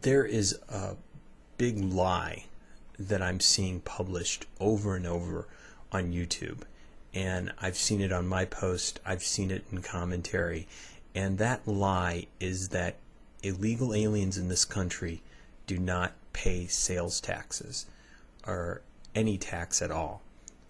There is a big lie that I'm seeing published over and over on YouTube, and I've seen it on my post, I've seen it in commentary, and that lie is that illegal aliens in this country do not pay sales taxes or any tax at all.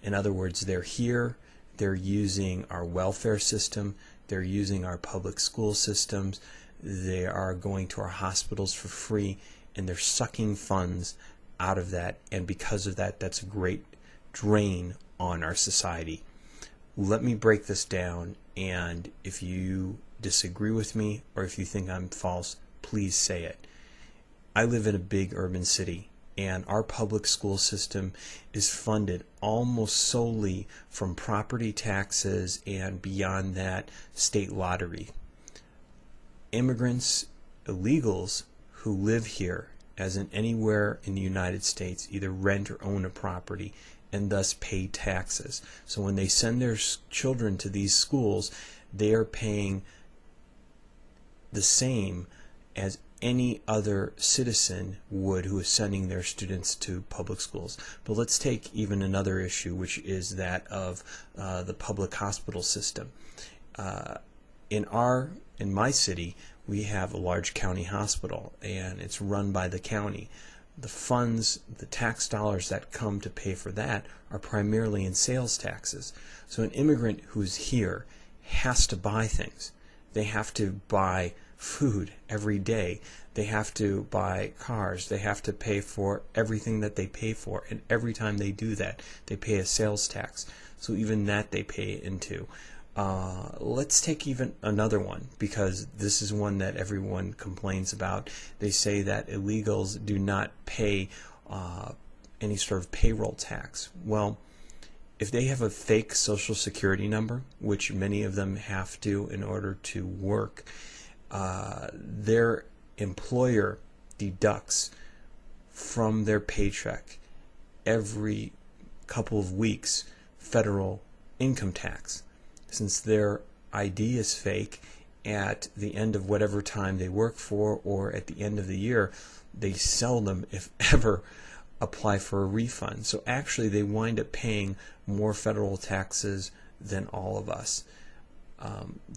In other words, they're here, they're using our welfare system, they're using our public school systems, they are going to our hospitals for free, and they're sucking funds out of that, and because of that, that's a great drain on our society. Let me break this down, and if you disagree with me or if you think I'm false, please say it. I live in a big urban city, and our public school system is funded almost solely from property taxes and beyond that, state lottery. Immigrants, illegals who live here, as in anywhere in the United States, either rent or own a property and thus pay taxes. So when they send their children to these schools, they are paying the same as any other citizen would who is sending their students to public schools. But let's take even another issue, which is that of the public hospital system. In my city, we have a large county hospital, and it's run by the county. The funds, the tax dollars that come to pay for that are primarily in sales taxes. So an immigrant who's here has to buy things. They have to buy food every day. They have to buy cars. They have to pay for everything that they pay for. And every time they do that, they pay a sales tax. So even that they pay into. Let's take even another one, because this is one that everyone complains about. They say that illegals do not pay any sort of payroll tax. Well, if they have a fake social security number, which many of them have to in order to work, their employer deducts from their paycheck every couple of weeks federal income tax. Since their ID is fake, at the end of whatever time they work for or at the end of the year, they seldom, if ever, apply for a refund. So actually they wind up paying more federal taxes than all of us.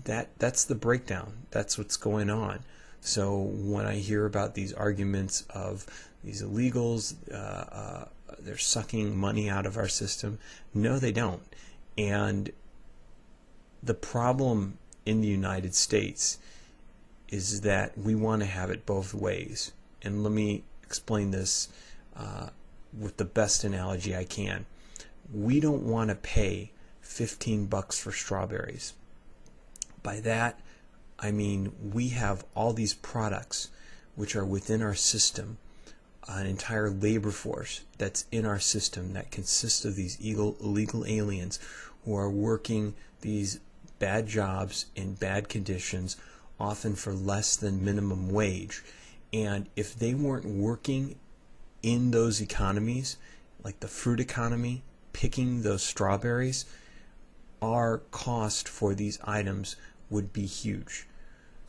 That's the breakdown. That's what's going on. So when I hear about these arguments of these illegals, they're sucking money out of our system, no, they don't. And the problem in the United States is that we want to have it both ways. And let me explain this with the best analogy I can. We don't want to pay $15 for strawberries. By that, I mean we have all these products which are within our system, an entire labor force that's in our system that consists of these illegal aliens who are working these bad jobs in bad conditions, often for less than minimum wage. And if they weren't working in those economies, like the fruit economy, picking those strawberries, our cost for these items would be huge.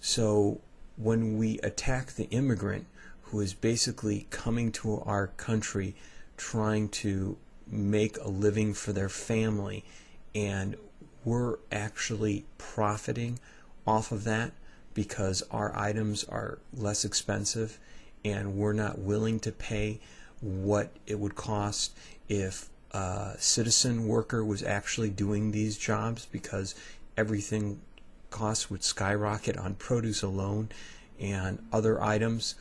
So when we attack the immigrant who is basically coming to our country trying to make a living for their family, and we're actually profiting off of that because our items are less expensive and we're not willing to pay what it would cost if a citizen worker was actually doing these jobs, because everything costs would skyrocket on produce alone and other items.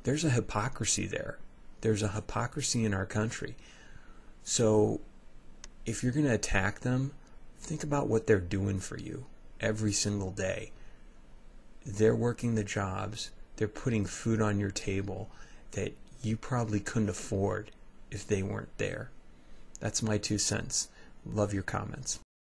There's a hypocrisy there. There's a hypocrisy in our country. So if you're going to attack them, think about what they're doing for you every single day. They're working the jobs. They're putting food on your table that you probably couldn't afford if they weren't there. That's my 2 cents. Love your comments.